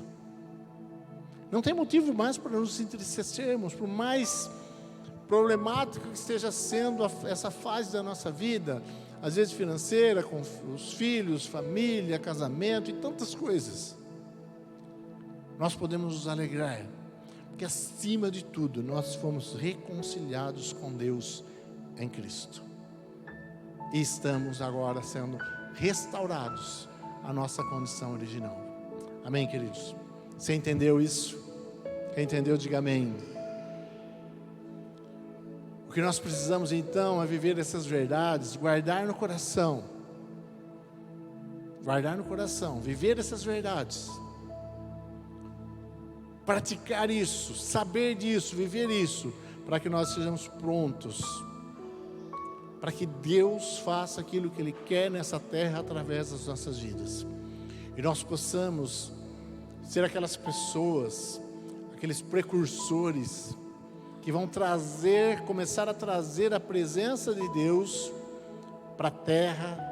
Não tem motivo mais para nos entristecermos, por mais problemática que esteja sendo essa fase da nossa vida, às vezes financeira, com os filhos, família, casamento e tantas coisas. Nós podemos nos alegrar, porque acima de tudo, nós fomos reconciliados com Deus em Cristo. E estamos agora sendo restaurados à nossa condição original. Amém, queridos? Você entendeu isso? Quem entendeu, diga amém. O que nós precisamos então é viver essas verdades, guardar no coração, viver essas verdades, praticar isso, saber disso, viver isso, para que nós sejamos prontos, para que Deus faça aquilo que Ele quer nessa terra através das nossas vidas, e nós possamos ser aquelas pessoas, aqueles precursores, que vão começar a trazer a presença de Deus para a terra,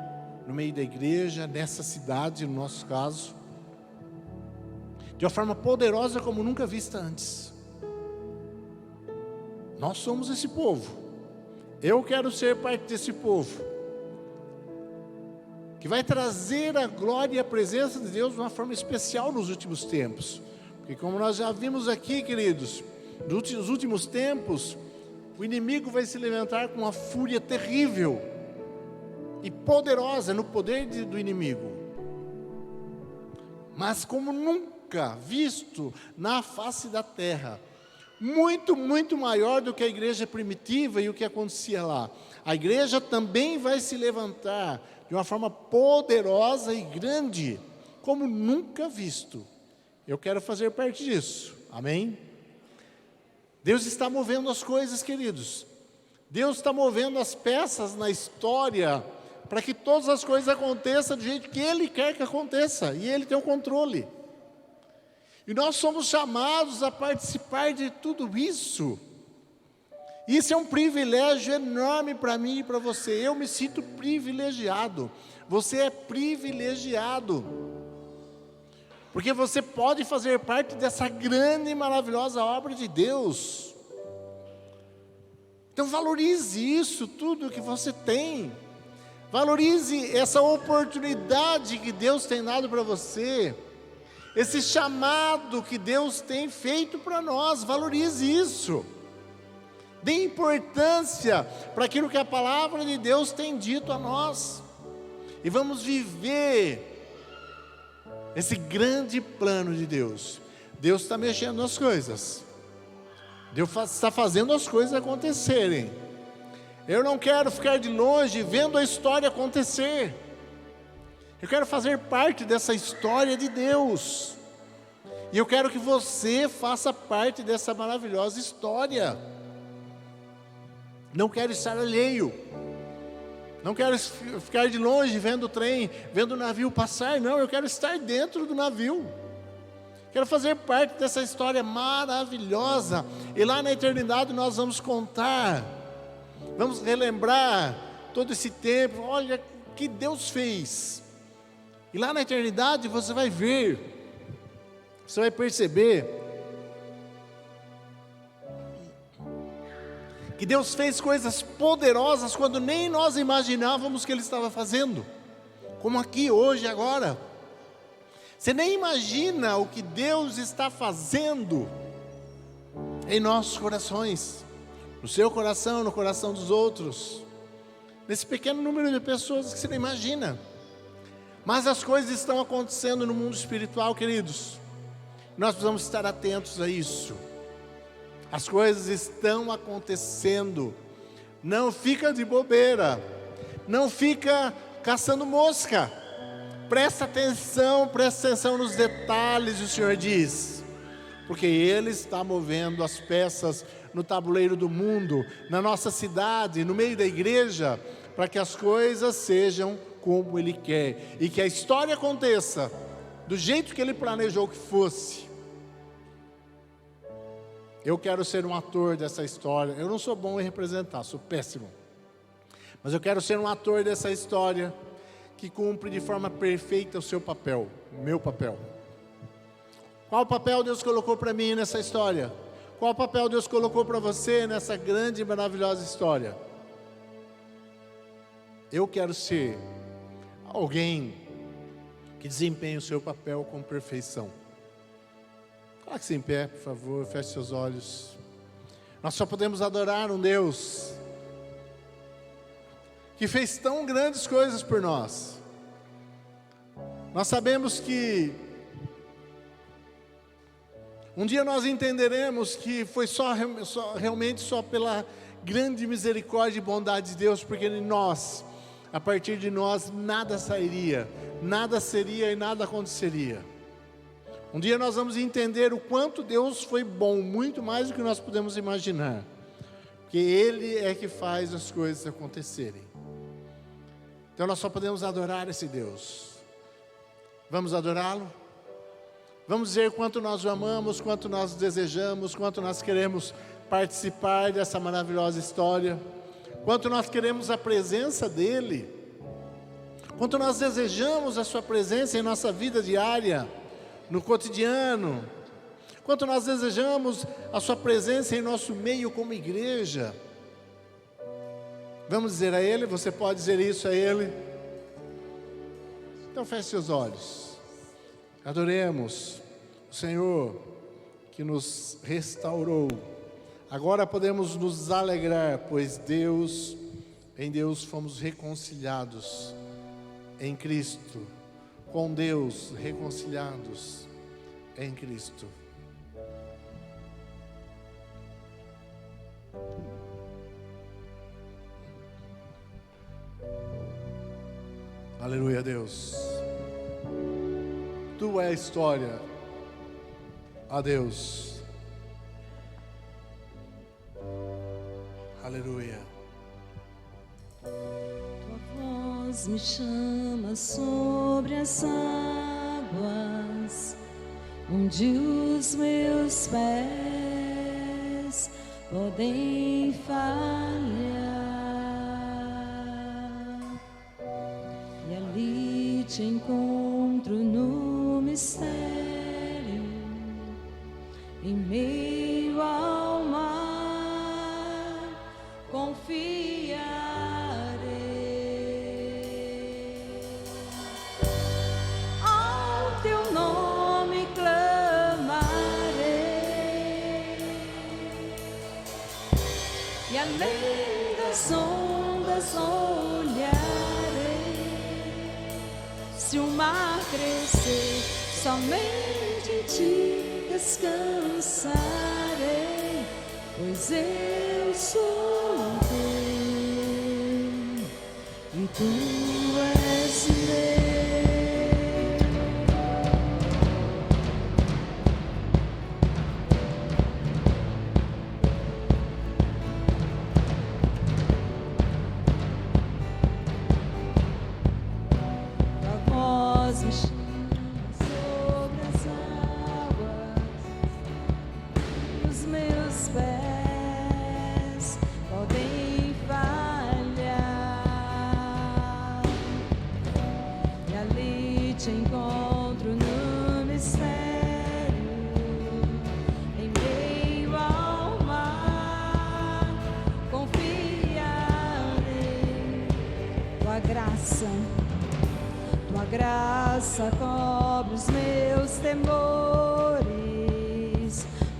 no meio da igreja, nessa cidade, no nosso caso, de uma forma poderosa como nunca vista antes. Nós somos esse povo. Eu quero ser parte desse povo, que vai trazer a glória e a presença de Deus de uma forma especial nos últimos tempos. Porque como nós já vimos aqui, queridos, nos últimos tempos, o inimigo vai se levantar com uma fúria terrível e poderosa no poder do inimigo, mas como nunca visto na face da terra, muito, muito maior do que a igreja primitiva e o que acontecia lá. A igreja também vai se levantar de uma forma poderosa e grande, como nunca visto. Eu quero fazer parte disso, amém? Deus está movendo as coisas, queridos. Deus está movendo as peças na história, para que todas as coisas aconteçam do jeito que Ele quer que aconteça, e Ele tem o controle. E nós somos chamados a participar de tudo isso. Isso é um privilégio enorme para mim e para você. Eu me sinto privilegiado. Você é privilegiado, porque você pode fazer parte dessa grande e maravilhosa obra de Deus. Então valorize isso, tudo que você tem. Valorize essa oportunidade que Deus tem dado para você, esse chamado que Deus tem feito para nós. Valorize isso. Dê importância para aquilo que a palavra de Deus tem dito a nós. E vamos viver esse grande plano de Deus. Deus está mexendo nas coisas. Deus está fazendo as coisas acontecerem. Eu não quero ficar de longe vendo a história acontecer. Eu quero fazer parte dessa história de Deus. E eu quero que você faça parte dessa maravilhosa história. Não quero estar alheio. Não quero ficar de longe vendo o trem, vendo o navio passar. Não, eu quero estar dentro do navio. Quero fazer parte dessa história maravilhosa. E lá na eternidade nós vamos contar, vamos relembrar todo esse tempo. Olha o que Deus fez. E lá na eternidade você vai ver, você vai perceber que Deus fez coisas poderosas quando nem nós imaginávamos que Ele estava fazendo, como aqui, hoje, agora. Você nem imagina o que Deus está fazendo em nossos corações, no seu coração, no coração dos outros, nesse pequeno número de pessoas que você não imagina. Mas as coisas estão acontecendo no mundo espiritual, queridos. Nós precisamos estar atentos a isso. As coisas estão acontecendo. Não fica de bobeira. Não fica caçando mosca. Presta atenção nos detalhes, o Senhor diz. Porque Ele está movendo as peças no tabuleiro do mundo, na nossa cidade, no meio da igreja, para que as coisas sejam como Ele quer. E que a história aconteça do jeito que Ele planejou que fosse. Eu quero ser um ator dessa história. Eu não sou bom em representar, sou péssimo. Mas eu quero ser um ator dessa história que cumpre de forma perfeita o seu papel, o meu papel. Qual papel Deus colocou para mim nessa história? Qual papel Deus colocou para você nessa grande e maravilhosa história? Eu quero ser alguém que desempenhe o seu papel com perfeição. Coloque-se em pé, por favor, feche seus olhos. Nós só podemos adorar um Deus que fez tão grandes coisas por nós. Nós sabemos que um dia nós entenderemos que foi realmente só pela grande misericórdia e bondade de Deus, porque nós, a partir de nós, nada sairia, nada seria e nada aconteceria. Um dia nós vamos entender o quanto Deus foi bom, muito mais do que nós podemos imaginar, porque Ele é que faz as coisas acontecerem. Então nós só podemos adorar esse Deus. Vamos adorá-lo? Vamos dizer quanto nós o amamos, quanto nós desejamos, quanto nós queremos participar dessa maravilhosa história, quanto nós queremos a presença dEle, quanto nós desejamos a sua presença em nossa vida diária, no cotidiano, quanto nós desejamos a sua presença em nosso meio como igreja. Vamos dizer a Ele? Você pode dizer isso a Ele? Então feche seus olhos, adoremos o Senhor que nos restaurou. Agora podemos nos alegrar, pois em Deus fomos reconciliados, em Cristo, com Deus reconciliados em Cristo. Aleluia, Deus. Tu é a história, a Deus. Aleluia. Tua voz me chama sobre as águas, onde os meus pés podem falhar. E ali te encontro no mistério, em meio ao mar, confiarei. Ao teu nome clamarei, e além das ondas olharei. Se o mar crescer, somente em ti descansarei, pois eu sou teu e tu és meu. Tua voz me chama sobre as águas, os meus pés podem falhar, e ali te encontro no mistério, em meio ao mar, confiarei. Tua graça cobre os meus temores,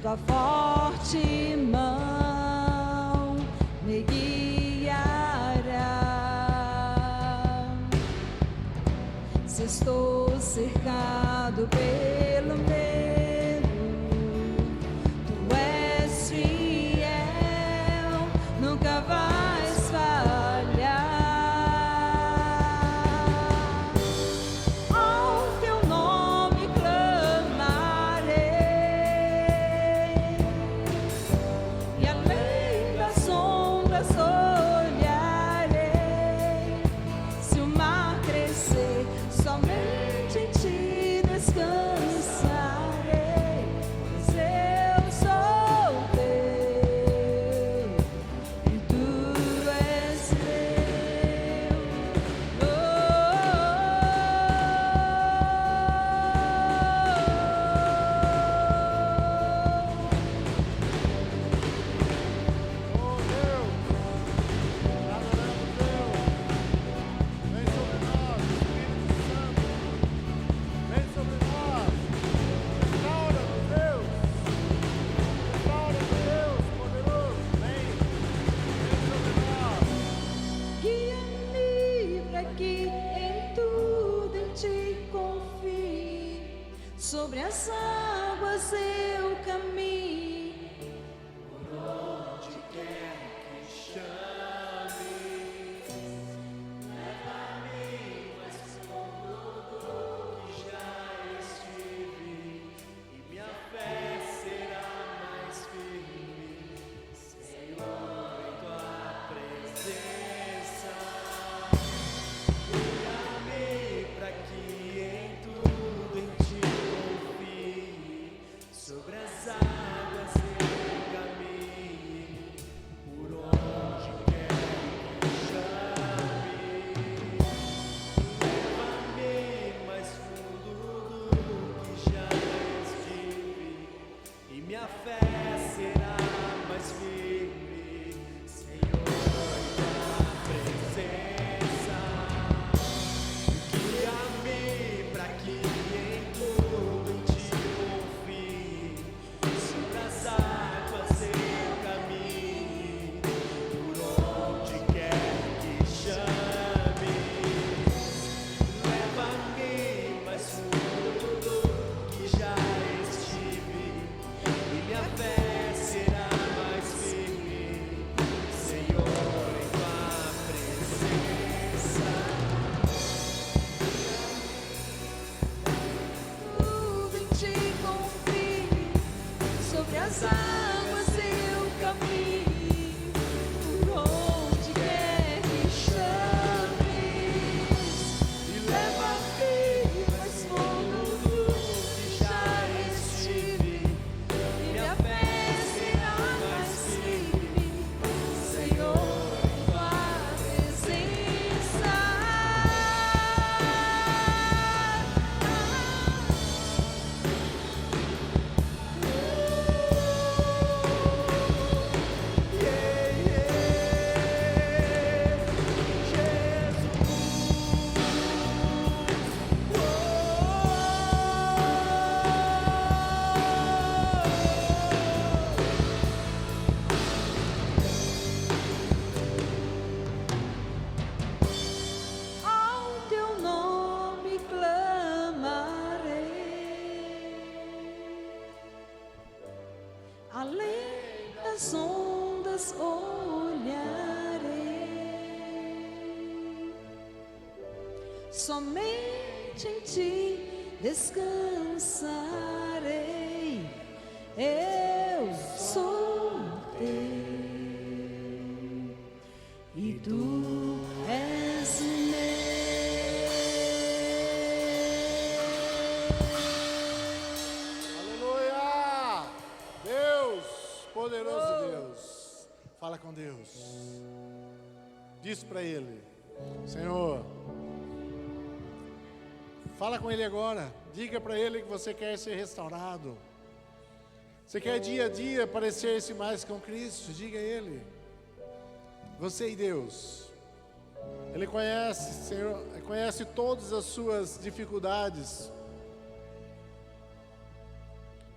tua forte mão me guiará. Se estou cercado pelo medo, tu és fiel, nunca vais falhar. Ao teu nome clamarei, e além das ondas olharei. Se o mar crescer, somente em ti descansarei, águas eu caminho, por onde quer que chame, leva-me mais fundo que já estive, e minha fé será mais firme, Senhor, em tua presença. Guia-me para que em tudo em ti confie, sobre as águas eu caminhe, por onde quer que chame. Leva-me mais fundo do que já estive, e minha fé será mais firme, Senhor, em tua presença. Guia-me para que em tudo em ti confie, sobre as águas eu caminhe, por onde quer que chame. Leva-me mais fundo do que já estive, e minha fé será mais firme, Senhor, em tua presença. tudo em ti confio, sobre as águas eu caminho, por onde quer que chames, E leva-me mais fundo do que já estive, e minha fé será mais firme, Senhor, em tua presença. Ao teu nome clamarei, além das ondas olharei, somente em ti descansarei. Eu sou teu e tu és meu. Aleluia! Deus, poderoso Deus. Fala com Deus. Diz para Ele: Senhor, fala com Ele agora. Diga para Ele que você quer ser restaurado. Você quer dia a dia parecer-se mais com Cristo. Diga a Ele. Você e Deus. Ele conhece, Senhor, conhece todas as suas dificuldades.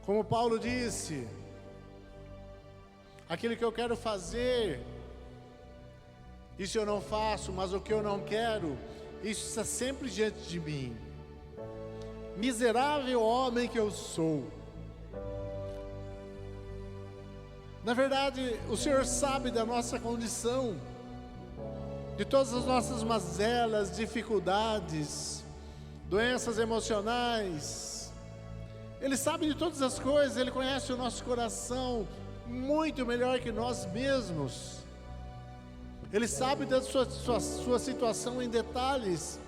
Como Paulo disse, aquilo que eu quero fazer, isso eu não faço, mas o que eu não quero, isso está sempre diante de mim. Miserável homem que eu sou. Na verdade, o Senhor sabe da nossa condição, de todas as nossas mazelas, dificuldades, doenças emocionais. Ele sabe de todas as coisas, Ele conhece o nosso coração muito melhor que nós mesmos. Ele sabe da sua situação em detalhes.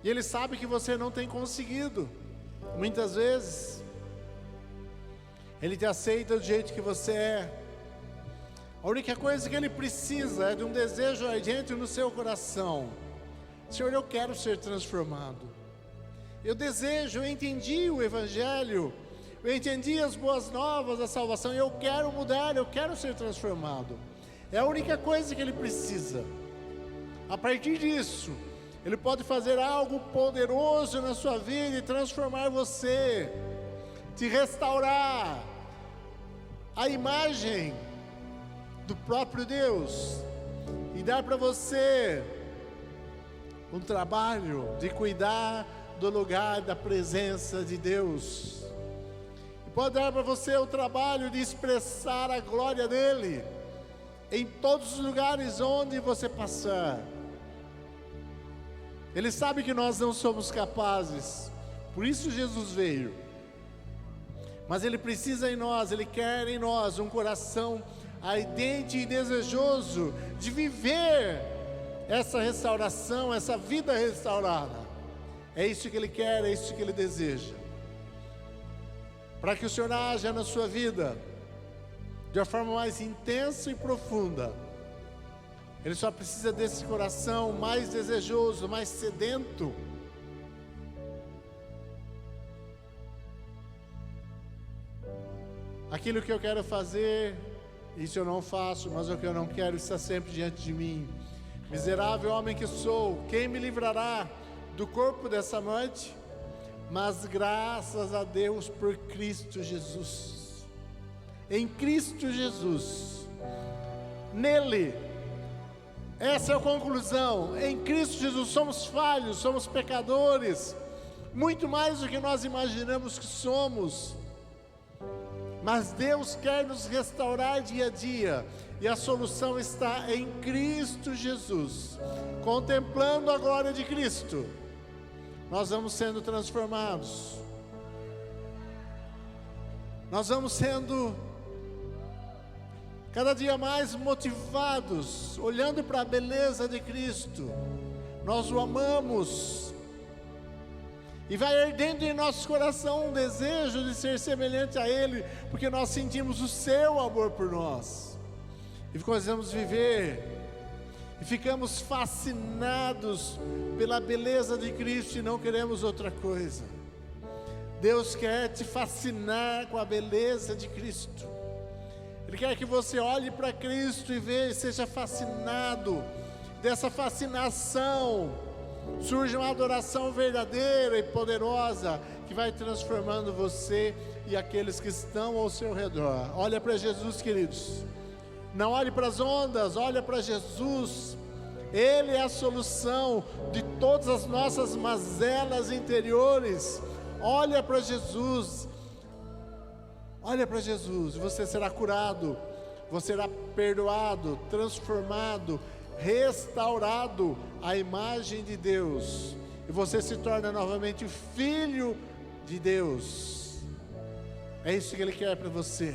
E Ele sabe que você não tem conseguido, muitas vezes. Ele te aceita do jeito que você é. A única coisa que Ele precisa é de um desejo ardente no seu coração. Senhor, eu quero ser transformado. Eu desejo, eu entendi o Evangelho, eu entendi as boas novas da salvação, eu quero mudar, eu quero ser transformado. É a única coisa que Ele precisa. A partir disso, Ele pode fazer algo poderoso na sua vida e transformar você, te restaurar a imagem do próprio Deus e dar para você um trabalho de cuidar do lugar da presença de Deus. E pode dar para você o trabalho de expressar a glória dele em todos os lugares onde você passar. Ele sabe que nós não somos capazes, por isso Jesus veio. Mas Ele precisa em nós, Ele quer em nós um coração ardente e desejoso de viver essa restauração, essa vida restaurada. É isso que Ele quer, é isso que Ele deseja. Para que o Senhor haja na sua vida de uma forma mais intensa e profunda, Ele só precisa desse coração mais desejoso, mais sedento. Aquilo que eu quero fazer, isso eu não faço, mas o que eu não quero está sempre diante de mim. Miserável homem que sou, quem me livrará do corpo dessa morte? Mas graças a Deus por Cristo Jesus. Em Cristo Jesus. Nele. Essa é a conclusão. Em Cristo Jesus somos falhos, somos pecadores. Muito mais do que nós imaginamos que somos. Mas Deus quer nos restaurar dia a dia, e a solução está em Cristo Jesus. Contemplando a glória de Cristo, nós vamos sendo transformados. Nós vamos sendo cada dia mais motivados, olhando para a beleza de Cristo. Nós o amamos. E vai ardendo em nosso coração um desejo de ser semelhante a Ele, porque nós sentimos o seu amor por nós. E começamos a viver, e ficamos fascinados pela beleza de Cristo e não queremos outra coisa. Deus quer te fascinar com a beleza de Cristo. Ele quer que você olhe para Cristo e veja, seja fascinado. Dessa fascinação surge uma adoração verdadeira e poderosa, que vai transformando você e aqueles que estão ao seu redor. Olha para Jesus, queridos. Não olhe para as ondas, olha para Jesus. Ele é a solução de todas as nossas mazelas interiores. Olha para Jesus. Olha para Jesus, você será curado, você será perdoado, transformado, restaurado à imagem de Deus, e você se torna novamente o filho de Deus. É isso que Ele quer para você.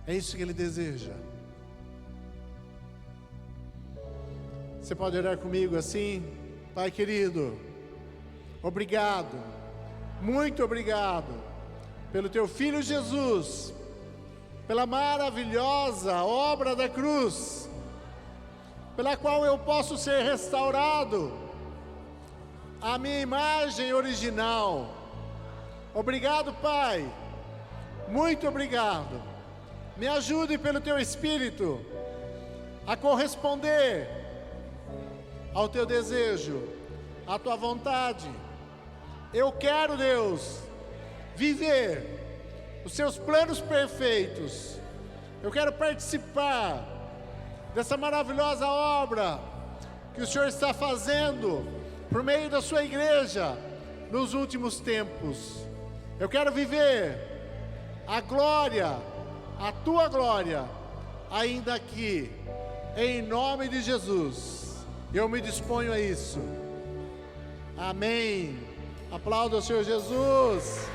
É isso que Ele deseja. Você pode orar comigo assim? Pai querido, obrigado, muito obrigado pelo Teu Filho Jesus, pela maravilhosa obra da cruz, pela qual eu posso ser restaurado à minha imagem original. Obrigado, Pai, muito obrigado. Me ajude pelo Teu Espírito a corresponder ao Teu desejo, à Tua vontade. Eu quero, Deus, viver os Seus planos perfeitos. Eu quero participar dessa maravilhosa obra que o Senhor está fazendo por meio da Sua igreja nos últimos tempos. Eu quero viver a glória, a Tua glória, ainda aqui, em nome de Jesus. Eu me disponho a isso. Amém. Aplauda o Senhor Jesus.